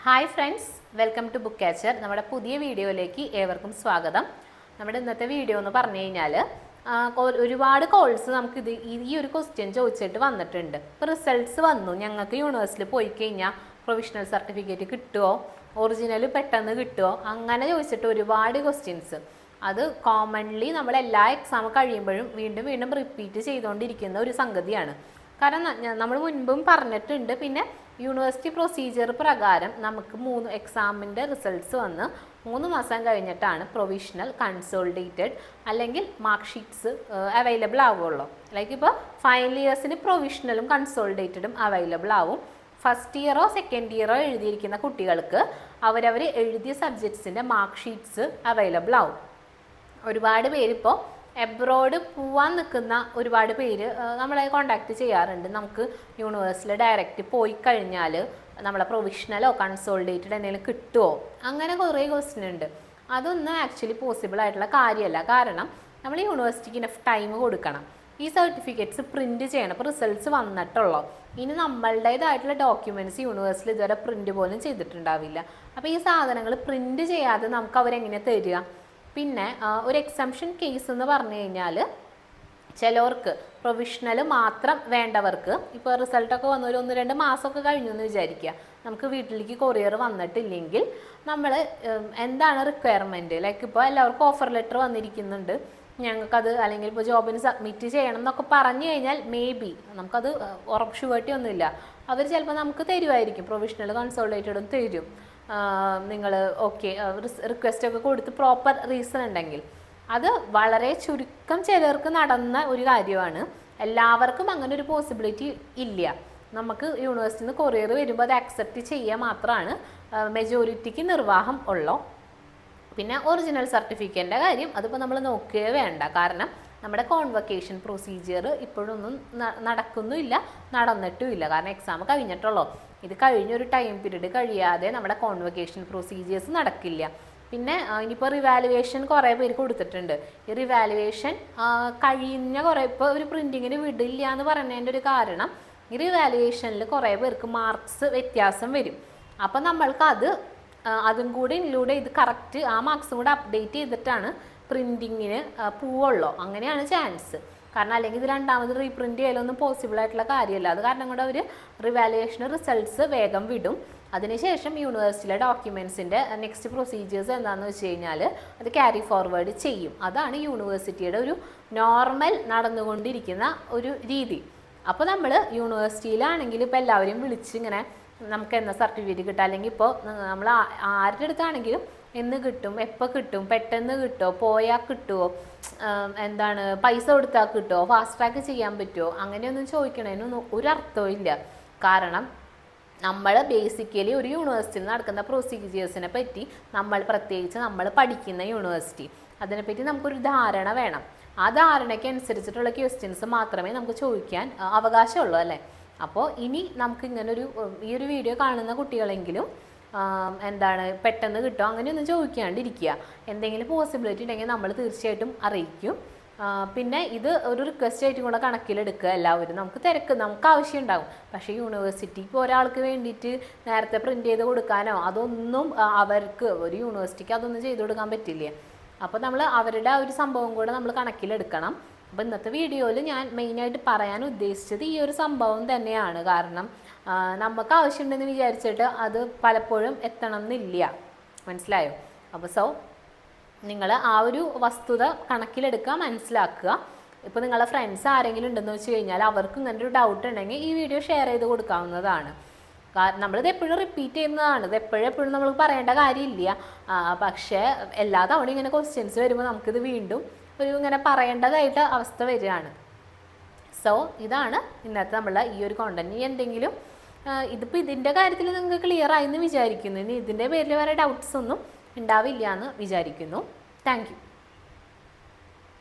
Hi friends, welcome to Book Catcher. നമ്മുടെ പുതിയ വീഡിയോയിലേക്ക് ഏവർക്കും സ്വാഗതം. നമ്മുടെ ഇന്നത്തെ വീഡിയോ എന്ന് പറഞ്ഞു കഴിഞ്ഞാൽ ഒരുപാട് കോൾസ് നമുക്ക് ഈ ഒരു ക്വസ്റ്റ്യൻ ചോദിച്ചിട്ട് വന്നിട്ടുണ്ട്. ഇപ്പോൾ റിസൾട്ട്സ് വന്നു, ഞങ്ങൾക്ക് യൂണിവേഴ്സിറ്റിയിൽ പോയി കഴിഞ്ഞാൽ പ്രൊവിഷണൽ സർട്ടിഫിക്കറ്റ് കിട്ടുമോ, ഒറിജിനൽ പെട്ടെന്ന് കിട്ടുമോ, അങ്ങനെ ചോദിച്ചിട്ട് ഒരുപാട് ക്വസ്റ്റ്യൻസ്. അത് കോമൺലി നമ്മൾ എല്ലാ എക്സാം കഴിയുമ്പോഴും വീണ്ടും വീണ്ടും റിപ്പീറ്റ് ചെയ്തുകൊണ്ടിരിക്കുന്ന ഒരു സംഗതിയാണ്. കാരണം നമ്മൾ മുൻപും പറഞ്ഞിട്ടുണ്ട്. പിന്നെ യൂണിവേഴ്സിറ്റി പ്രൊസീജിയർ പ്രകാരം നമുക്ക് 3 എക്സാമിൻ്റെ റിസൾട്ട്സ് വന്ന് 3 മാസം കഴിഞ്ഞിട്ടാണ് പ്രൊവിഷണൽ, കൺസോളിഡേറ്റഡ് അല്ലെങ്കിൽ മാർക്ക് ഷീറ്റ്സ് അവൈലബിൾ ആവുകയുള്ളൂ. ലൈക്ക് ഇപ്പോൾ ഫൈനൽ ഇയേഴ്സിന് പ്രൊവിഷണലും കൺസോളിഡേറ്റഡും അവൈലബിൾ ആവും. ഫസ്റ്റ് ഇയറോ സെക്കൻഡ് ഇയറോ എഴുതിയിരിക്കുന്ന കുട്ടികൾക്ക് അവരവർ എഴുതിയ സബ്ജക്ട്സിൻ്റെ മാർക്ക് ഷീറ്റ്സ് അവൈലബിൾ ആവും. ഒരുപാട് പേരിപ്പോൾ എബ്രോഡ് പോവാൻ നിൽക്കുന്ന ഒരുപാട് പേര് നമ്മളെ കോണ്ടാക്ട് ചെയ്യാറുണ്ട്. നമുക്ക് യൂണിവേഴ്സിറ്റിയിൽ ഡയറക്റ്റ് പോയി കഴിഞ്ഞാൽ നമ്മളെ പ്രൊവിഷണലോ കൺസോളിഡേറ്റഡ് എന്തെങ്കിലും കിട്ടുമോ, അങ്ങനെ കുറേ ക്വസ്റ്റ്യൻ ഉണ്ട്. അതൊന്നും ആക്ച്വലി പോസിബിൾ ആയിട്ടുള്ള കാര്യമല്ല. കാരണം നമ്മൾ യൂണിവേഴ്സിറ്റിക്ക് ഇനഫ് ടൈം കൊടുക്കണം. ഈ സർട്ടിഫിക്കറ്റ്സ് പ്രിൻറ്റ് ചെയ്യണം. ഇപ്പോൾ റിസൾട്ട്സ് വന്നിട്ടുള്ളൂ. ഇനി നമ്മളുടേതായിട്ടുള്ള ഡോക്യുമെൻറ്റ്സ് യൂണിവേഴ്സിറ്റിയിൽ ഇതുവരെ പ്രിൻറ്റ് പോലും ചെയ്തിട്ടുണ്ടാവില്ല. അപ്പോൾ ഈ സാധനങ്ങൾ പ്രിൻറ്റ് ചെയ്യാതെ നമുക്ക് അവരെങ്ങനെ തരിക? പിന്നെ ഒരു എക്സംഷൻ കേസ് എന്ന് പറഞ്ഞു കഴിഞ്ഞാൽ ചിലവർക്ക് പ്രൊവിഷണൽ മാത്രം വേണ്ടവർക്ക് ഇപ്പോൾ റിസൾട്ടൊക്കെ വന്ന ഒരു 1-2 മാസമൊക്കെ കഴിഞ്ഞു എന്ന് വിചാരിക്കുക. നമുക്ക് വീട്ടിലേക്ക് കൊറിയർ വന്നിട്ടില്ലെങ്കിൽ നമ്മൾ എന്താണ് റിക്വയർമെൻറ്റ്, ലൈക്ക് ഇപ്പോൾ എല്ലാവർക്കും ഓഫർ ലെറ്റർ വന്നിരിക്കുന്നുണ്ട്, ഞങ്ങൾക്കത് അല്ലെങ്കിൽ ഇപ്പോൾ ജോബിന് സബ്മിറ്റ് ചെയ്യണം എന്നൊക്കെ പറഞ്ഞു കഴിഞ്ഞാൽ മേ ബി നമുക്കത് ഷുവർട്ടി ഒന്നുമില്ല. അവർ ചിലപ്പോൾ നമുക്ക് തരുമായിരിക്കും, പ്രൊവിഷണൽ കൺസോളിഡേറ്റഡും തരും. നിങ്ങൾ ഓക്കെ റിക്വസ്റ്റൊക്കെ കൊടുത്ത് പ്രോപ്പർ റീസൺ ഉണ്ടെങ്കിൽ. അത് വളരെ ചുരുക്കം ചിലർക്ക് നടന്ന ഒരു കാര്യമാണ്. എല്ലാവർക്കും അങ്ങനെ ഒരു പോസിബിലിറ്റി ഇല്ല. നമുക്ക് യൂണിവേഴ്സിറ്റിയിൽ നിന്ന് കൊറിയർ വരുമ്പോൾ അത് അക്സെപ്റ്റ് ചെയ്യുക മാത്രമാണ് മെജോറിറ്റിക്ക് നിർവാഹം ഉള്ളൂ. പിന്നെ ഒറിജിനൽ സർട്ടിഫിക്കറ്റിൻ്റെ കാര്യം അതിപ്പോൾ നമ്മൾ നോക്കുകയേ വേണ്ട. കാരണം നമ്മുടെ കോൺവക്കേഷൻ പ്രൊസീജിയർ ഇപ്പോഴൊന്നും നടക്കുന്നുമില്ല, നടന്നിട്ടുമില്ല. കാരണം എക്സാം കഴിഞ്ഞിട്ടുള്ളൂ. ഇത് കഴിഞ്ഞൊരു ടൈം പീരീഡ് കഴിയാതെ നമ്മുടെ കോൺവക്കേഷൻ പ്രൊസീജിയേഴ്സ് നടക്കില്ല. പിന്നെ ഇനിയിപ്പോൾ റിവാലുവേഷൻ കുറേ പേര് കൊടുത്തിട്ടുണ്ട്. ഈ റിവാലുവേഷൻ കഴിഞ്ഞ കുറേ ഇപ്പോൾ ഒരു പ്രിൻറ്റിങ്ങിന് വിടില്ല എന്ന് പറയുന്നതിൻ്റെ ഒരു കാരണം ഈ റിവാലുവേഷനിൽ കുറേ പേർക്ക് മാർക്സ് വ്യത്യാസം വരും. അപ്പോൾ നമ്മൾക്ക് അതും കൂടി ഇൻക്ലൂഡ് ചെയ്ത് കറക്റ്റ് ആ മാർക്സും കൂടെ അപ്ഡേറ്റ് ചെയ്തിട്ടാണ് പ്രിൻറ്റിങ്ങിന് പോവുള്ളൂ. അങ്ങനെയാണ് ചാൻസ്. കാരണം അല്ലെങ്കിൽ ഇത് രണ്ടാമത് റീപ്രിൻറ്റ് ചെയ്യലൊന്നും പോസിബിൾ ആയിട്ടുള്ള കാര്യമല്ല. അത് കാരണം കൊണ്ട് അവർ റിവാലുവേഷൻ റിസൾട്ട്സ് വേഗം വിടും. അതിനുശേഷം യൂണിവേഴ്സിറ്റിയിലെ ഡോക്യുമെൻറ്റ്സിൻ്റെ നെക്സ്റ്റ് പ്രൊസീജിയേഴ്സ് എന്താണെന്ന് വെച്ച് കഴിഞ്ഞാൽ അത് ക്യാരി ഫോർവേഡ് ചെയ്യും. അതാണ് യൂണിവേഴ്സിറ്റിയുടെ ഒരു നോർമൽ നടന്നുകൊണ്ടിരിക്കുന്ന ഒരു രീതി. അപ്പോൾ നമ്മൾ യൂണിവേഴ്സിറ്റിയിലാണെങ്കിൽ ഇപ്പോൾ എല്ലാവരും വിളിച്ചിങ്ങനെ നമുക്ക് എന്ന സർട്ടിഫിക്കറ്റ് കിട്ടുക, അല്ലെങ്കിൽ ഇപ്പോൾ നമ്മൾ ആരുടെ അടുത്താണെങ്കിലും എന്ന് കിട്ടും, എപ്പോൾ കിട്ടും, പെട്ടെന്ന് കിട്ടുമോ, പോയാൽ കിട്ടുമോ, എന്താണ് പൈസ കൊടുത്താൽ കിട്ടുമോ, ഫാസ്റ്റ് ട്രാക്ക് ചെയ്യാൻ പറ്റുമോ, അങ്ങനെയൊന്നും ചോദിക്കണതിനൊന്നും ഒരർത്ഥവും ഇല്ല. കാരണം നമ്മൾ ബേസിക്കലി ഒരു യൂണിവേഴ്സിറ്റിയിൽ നടക്കുന്ന പ്രൊസീജിയേഴ്സിനെ പറ്റി പ്രത്യേകിച്ച് നമ്മൾ പഠിക്കുന്ന യൂണിവേഴ്സിറ്റി അതിനെപ്പറ്റി നമുക്കൊരു ധാരണ വേണം. ആ ധാരണയ്ക്ക് അനുസരിച്ചിട്ടുള്ള ക്വസ്റ്റ്യൻസ് മാത്രമേ നമുക്ക് ചോദിക്കാൻ അവകാശമുള്ളൂ, അല്ലേ? അപ്പോൾ ഇനി നമുക്ക് ഈ ഒരു വീഡിയോ കാണുന്ന കുട്ടികളെങ്കിലും എന്താണ് പെട്ടെന്ന് കിട്ടുമോ അങ്ങനെയൊന്നും ചോദിക്കാണ്ടിരിക്കുക. എന്തെങ്കിലും പോസിബിലിറ്റി ഉണ്ടെങ്കിൽ നമ്മൾ തീർച്ചയായിട്ടും അറിയിക്കും. പിന്നെ ഇത് ഒരു റിക്വസ്റ്റ് ആയിട്ടും കൂടെ കണക്കിലെടുക്കുക എല്ലാവരും. നമുക്ക് ആവശ്യം ഉണ്ടാകും. പക്ഷേ യൂണിവേഴ്സിറ്റി ഇപ്പോൾ ഒരാൾക്ക് വേണ്ടിയിട്ട് നേരത്തെ പ്രിൻറ്റ് ചെയ്ത് കൊടുക്കാനോ അതൊന്നും അവർക്ക് ഒരു യൂണിവേഴ്സിറ്റിക്ക് അതൊന്നും ചെയ്ത് കൊടുക്കാൻ പറ്റില്ല. അപ്പോൾ നമ്മൾ അവരുടെ ആ ഒരു സംഭവം കൂടെ നമ്മൾ കണക്കിലെടുക്കണം. അപ്പോൾ ഇന്നത്തെ വീഡിയോയിൽ ഞാൻ മെയിനായിട്ട് പറയാൻ ഉദ്ദേശിച്ചത് ഈ ഒരു സംഭവം തന്നെയാണ്. കാരണം നമുക്ക് ആവശ്യമുണ്ടെന്ന് വിചാരിച്ചിട്ട് അത് പലപ്പോഴും എത്തണം എന്നില്ല, മനസ്സിലായോ? അപ്പോൾ നിങ്ങൾ ആ ഒരു വസ്തുത കണക്കിലെടുക്കുക, മനസ്സിലാക്കുക. ഇപ്പോൾ നിങ്ങളുടെ ഫ്രണ്ട്സ് ആരെങ്കിലും ഉണ്ടെന്ന് വെച്ച് കഴിഞ്ഞാൽ അവർക്ക് ഇങ്ങനെ ഒരു ഡൗട്ട് ഉണ്ടെങ്കിൽ ഈ വീഡിയോ ഷെയർ ചെയ്ത് കൊടുക്കാവുന്നതാണ്. നമ്മളിത് എപ്പോഴും റിപ്പീറ്റ് ചെയ്യുന്നതാണ്. ഇത് എപ്പോഴും നമ്മൾ പറയേണ്ട കാര്യമില്ല. പക്ഷേ എല്ലാ തവണയും ഇങ്ങനെ ക്വസ്റ്റ്യൻസ് വരുമ്പോൾ നമുക്കിത് വീണ്ടും ഇങ്ങനെ പറയേണ്ടതായിട്ട് അവസ്ഥ വരികയാണ്. ഇതാണ് ഇന്നത്തെ നമ്മളുടെ ഈ ഒരു കോണ്ടന്റ്. എന്തെങ്കിലും ഇതിപ്പോൾ ഇതിൻ്റെ കാര്യത്തിൽ നിങ്ങൾക്ക് ക്ലിയർ ആയി എന്ന് വിചാരിക്കുന്നു. ഇനി ഇതിൻ്റെ പേരിൽ വേറെ ഡൗട്ട്സ് ഒന്നും ഉണ്ടാവില്ല എന്ന് വിചാരിക്കുന്നു. Thank you.